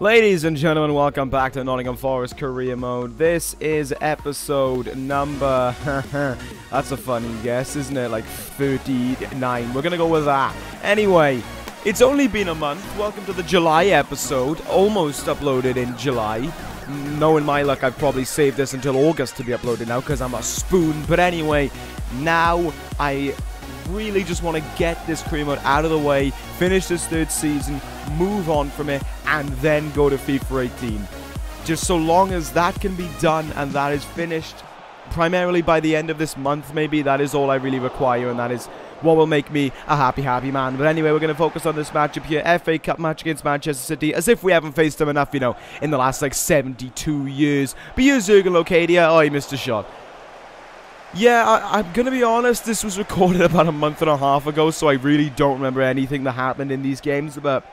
Ladies and gentlemen, welcome back to Nottingham Forest Career Mode. This is episode number... that's a funny guess, isn't it? Like 39. We're gonna go with that. Anyway, it's only been a month. Welcome to the July episode. Almost uploaded in July. Knowing my luck, I've probably saved this until August to be uploaded now because I'm a spoon. But anyway, now I really just want to get this career mode out of the way, finish this third season, move on from it, and then go to FIFA 18. Just so long as that can be done and that is finished, primarily by the end of this month maybe, that is all I really require, and that is what will make me a happy man. But anyway, we're going to focus on this matchup here, FA Cup match against Manchester City, as if we haven't faced them enough, you know, in the last like 72 years. But here's Jurgen Locadia. Oh, he missed a shot. Yeah, I'm going to be honest, this was recorded about a month and a half ago, so I really don't remember anything that happened in these games. But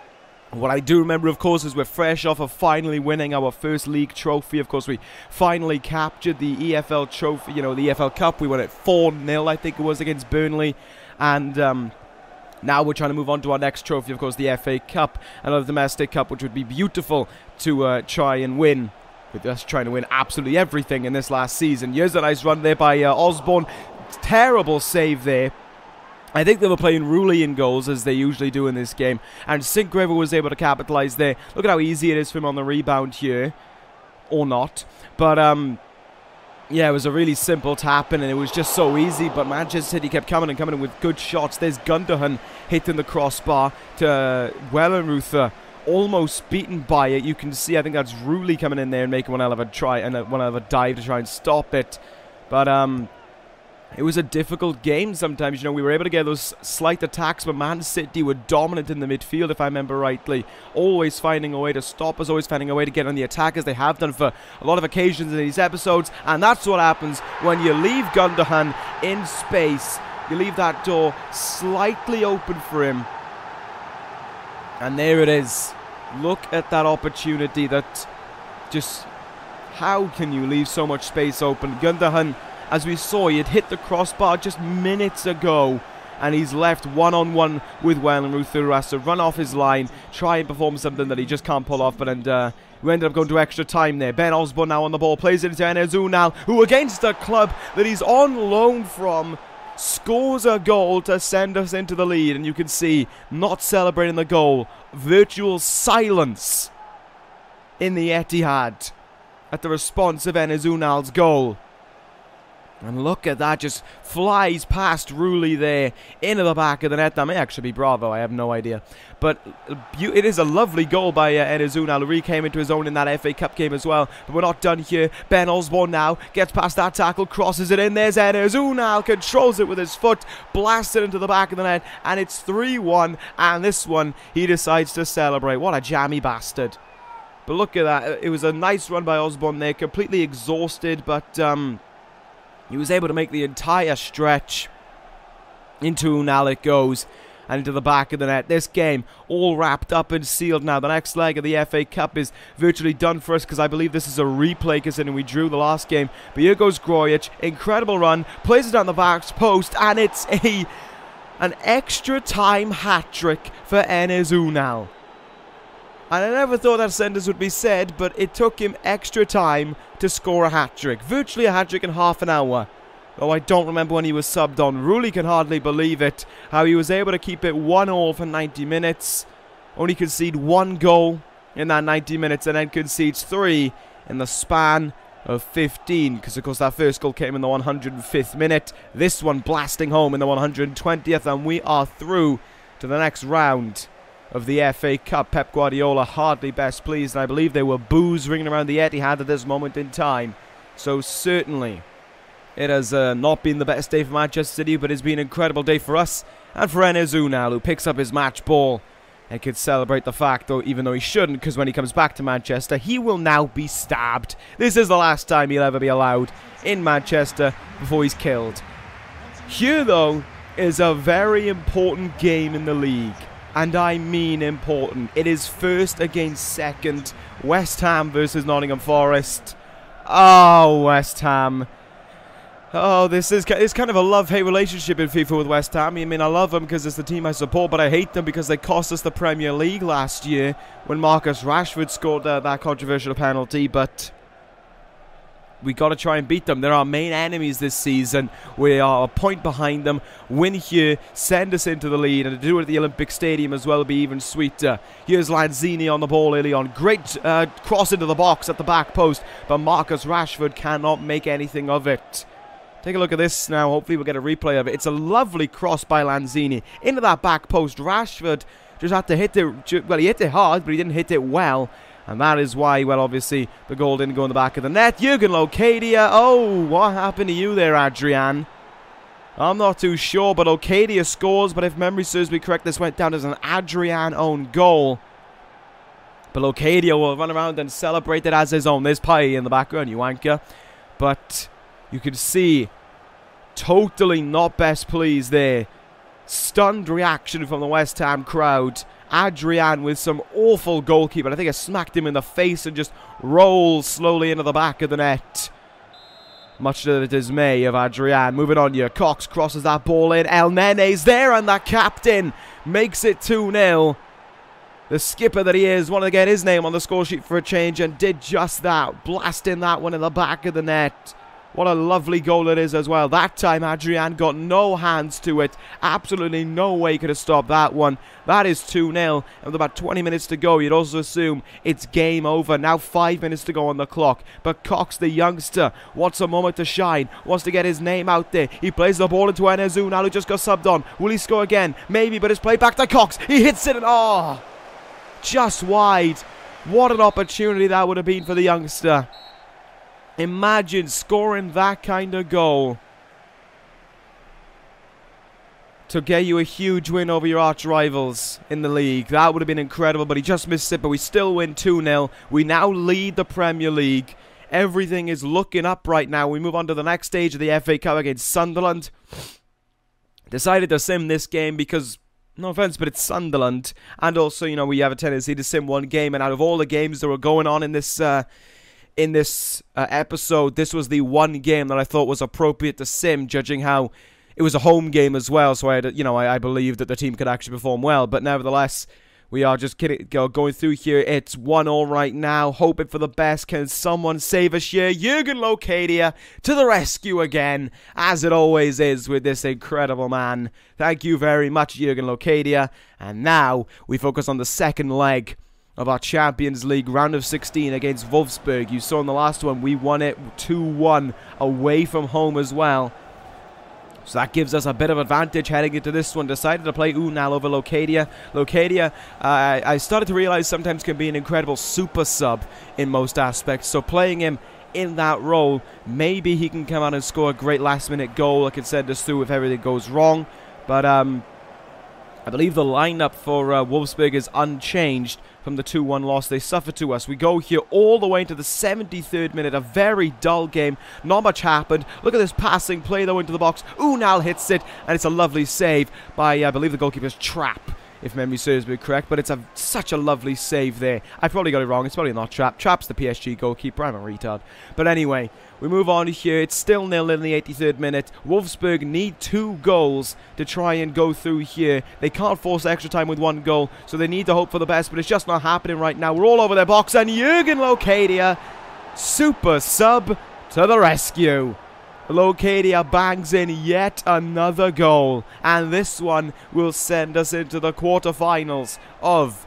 what I do remember, of course, is we're fresh off of finally winning our first league trophy. Of course, we finally captured the EFL trophy, you know, the FA Cup. We won it 4-0, I think it was, against Burnley. And now we're trying to move on to our next trophy, of course, the FA Cup, another domestic cup, which would be beautiful to try and win. With us trying to win absolutely everything in this last season. Here's a nice run there by Osborne. Terrible save there. I think they were playing Rooley in goals, as they usually do in this game. And Sinkgraver was able to capitalise there. Look at how easy it is for him on the rebound here. Or not. But, yeah, it was a really simple tap in, and it was just so easy. But Manchester City kept coming in with good shots. There's Gundogan hitting the crossbar to Wellenreuther. Almost beaten by it. You can see, I think that's Rooley coming in there and making one hell of a try and one hell of a dive to try and stop it. But it was a difficult game sometimes. You know, we were able to get those slight attacks, but Man City were dominant in the midfield, if I remember rightly. Always finding a way to stop us, always finding a way to get on the attack, as they have done for a lot of occasions in these episodes. And that's what happens when you leave Gundogan in space. You leave that door slightly open for him. And there it is. Look at that opportunity. That just... how can you leave so much space open? Gundogan, as we saw, he had hit the crossbar just minutes ago. And he's left one-on-one with Wellenreuther, who has to run off his line, try and perform something that he just can't pull off. But we ended up going to extra time there. Ben Osborne now on the ball. Plays it into Enes Ünal, who against a club that he's on loan from, scores a goal to send us into the lead. And you can see, not celebrating the goal, virtual silence in the Etihad at the response of Enes Ünal's goal. And look at that, just flies past Rooley there, into the back of the net. That may actually be Bravo, I have no idea. But it is a lovely goal by Enes Ünal, who really came into his own in that FA Cup game as well. But we're not done here. Ben Osborne now gets past that tackle, crosses it in. There's Enes Ünal, controls it with his foot, blasts it into the back of the net, and it's 3-1. And this one, he decides to celebrate. What a jammy bastard. But look at that. It was a nice run by Osborne there, completely exhausted, but he was able to make the entire stretch. Into Ünal it goes, and into the back of the net. This game all wrapped up and sealed now. The next leg of the FA Cup is virtually done for us, because I believe this is a replay, considering we drew the last game. But here goes Grujic, incredible run, plays it down the back post, and it's an extra time hat-trick for Enes Ünal. And I never thought that sentence would be said, but it took him extra time to score a hat-trick. Virtually a hat-trick in half an hour. Oh, I don't remember when he was subbed on. Rooley can hardly believe it. How he was able to keep it 1-1 for 90 minutes. Only concede one goal in that 90 minutes, and then concedes 3 in the span of 15. Because, of course, that first goal came in the 105th minute. This one blasting home in the 120th, and we are through to the next round of the FA Cup. Pep Guardiola hardly best pleased, and I believe there were boos ringing around the Etihad at this moment in time. So certainly it has not been the best day for Manchester City, but it's been an incredible day for us and for Enes Ünal, who picks up his match ball and could celebrate the fact, though, even though he shouldn't, because when he comes back to Manchester, he will now be stabbed. This is the last time he'll ever be allowed in Manchester before he's killed. Here, though, is a very important game in the league. And I mean important. It is first against second. West Ham versus Nottingham Forest. Oh, West Ham. Oh, it's kind of a love-hate relationship in FIFA with West Ham. I mean, I love them because it's the team I support, but I hate them because they cost us the Premier League last year when Marcus Rashford scored that controversial penalty. But we got to try and beat them. They're our main enemies this season. We are a point behind them. Win here, send us into the lead, and to do it at the Olympic Stadium as well would be even sweeter. Here's Lanzini on the ball early on. Great cross into the box at the back post, but Marcus Rashford cannot make anything of it. Take a look at this now. Hopefully we'll get a replay of it. It's a lovely cross by Lanzini into that back post. Rashford just had to hit it. Well, he hit it hard, but he didn't hit it well. And that is why, well, obviously, the goal didn't go in the back of the net. Jurgen Locadia. Oh, what happened to you there, Adrian? I'm not too sure, but Locadia scores. But if memory serves me correct, this went down as an Adrian own goal. But Locadia will run around and celebrate it as his own. There's Pai in the background, you wanker. But you can see, totally not best pleased there. Stunned reaction from the West Ham crowd. Adrian with some awful goalkeeper. I think I smacked him in the face and just rolls slowly into the back of the net. Much to the dismay of Adrian. Moving on here. Cox crosses that ball in. El Nene's there and that captain makes it 2-0. The skipper that he is wanted to get his name on the score sheet for a change and did just that. Blasting that one in the back of the net. What a lovely goal it is as well. That time Adrian got no hands to it. Absolutely no way he could have stopped that one. That is 2-0. And with about 20 minutes to go, you'd also assume it's game over. Now 5 minutes to go on the clock. But Cox, the youngster, wants a moment to shine. Wants to get his name out there. He plays the ball into Enezu now, who just got subbed on. Will he score again? Maybe, but it's played back to Cox. He hits it and oh! Just wide. What an opportunity that would have been for the youngster. Imagine scoring that kind of goal to get you a huge win over your arch rivals in the league. That would have been incredible, but he just missed it. But we still win 2-0. We now lead the Premier League. Everything is looking up right now. We move on to the next stage of the FA Cup against Sunderland. Decided to sim this game because, no offense, but it's Sunderland. And also, you know, we have a tendency to sim one game. And out of all the games that were going on in this episode, this was the one game that I thought was appropriate to sim, judging how it was a home game as well. So I believed that the team could actually perform well. But nevertheless, we are just going through here. It's 1-1 right now. Hoping for the best. Can someone save us here? Jurgen Locadia to the rescue again, as it always is with this incredible man. Thank you very much, Jurgen Locadia. And now we focus on the second leg of our Champions League round of 16 against Wolfsburg. You saw in the last one, we won it 2-1 away from home as well. So that gives us a bit of advantage heading into this one. Decided to play Unal over Locadia. Locadia, I started to realize sometimes can be an incredible super sub in most aspects. So playing him in that role, maybe he can come out and score a great last minute goal that can send us through if everything goes wrong. But I believe the lineup for Wolfsburg is unchanged from the 2-1 loss they suffered to us. We go here all the way into the 73rd minute. A very dull game. Not much happened. Look at this passing play, though, into the box. Unal hits it, and it's a lovely save by, I believe, the goalkeeper's Trap, if memory serves me correct. But it's such a lovely save there. I probably got it wrong. It's probably not Trap. Trap's the PSG goalkeeper. I'm a retard. But anyway, we move on here. It's still 0-0 in the 83rd minute. Wolfsburg need 2 goals to try and go through here. They can't force extra time with 1 goal, so they need to hope for the best, but it's just not happening right now. We're all over their box, and Jurgen Locadia, super sub to the rescue. Locadia bangs in yet another goal, and this one will send us into the quarterfinals of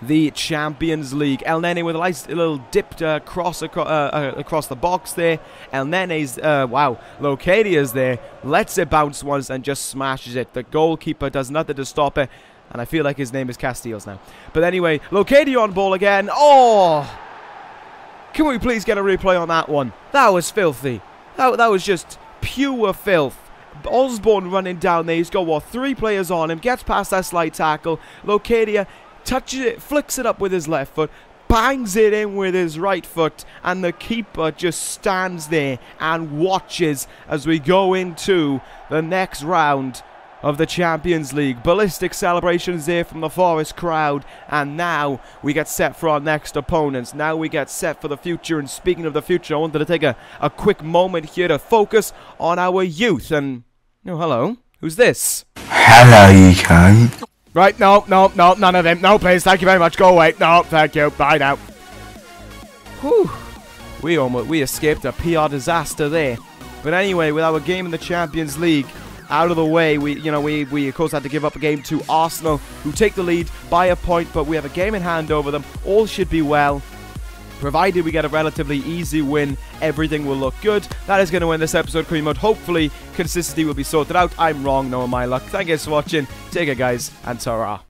the Champions League. El Nene with a nice little dipped cross across the box there. El Nene's, Locadia's there. Lets it bounce once and just smashes it. The goalkeeper does nothing to stop it. And I feel like his name is Castiles now. But anyway, Locadia on ball again. Oh! Can we please get a replay on that one? That was filthy. That was just pure filth. Osborne running down there. He's got, what, 3 players on him. Gets past that slight tackle. Locadia touches it, flicks it up with his left foot, bangs it in with his right foot, and the keeper just stands there and watches as we go into the next round of the Champions League. Ballistic celebrations there from the Forest crowd, and now we get set for our next opponents. Now we get set for the future, and speaking of the future, I wanted to take a quick moment here to focus on our youth. And, oh, hello, who's this? Hello, you cunt. Right, no, none of them. No, please, thank you very much. Go away. No, thank you. Bye now. Whew. We escaped a PR disaster there. But anyway, with our game in the Champions League out of the way, we of course had to give up a game to Arsenal, who take the lead by a point, but we have a game in hand over them. All should be well. Provided we get a relatively easy win, everything will look good. That is going to end this episode, Career Mode. Hopefully, consistency will be sorted out. I'm wrong, knowing my luck. Thank you guys for watching. Take care, guys, and ta-ra.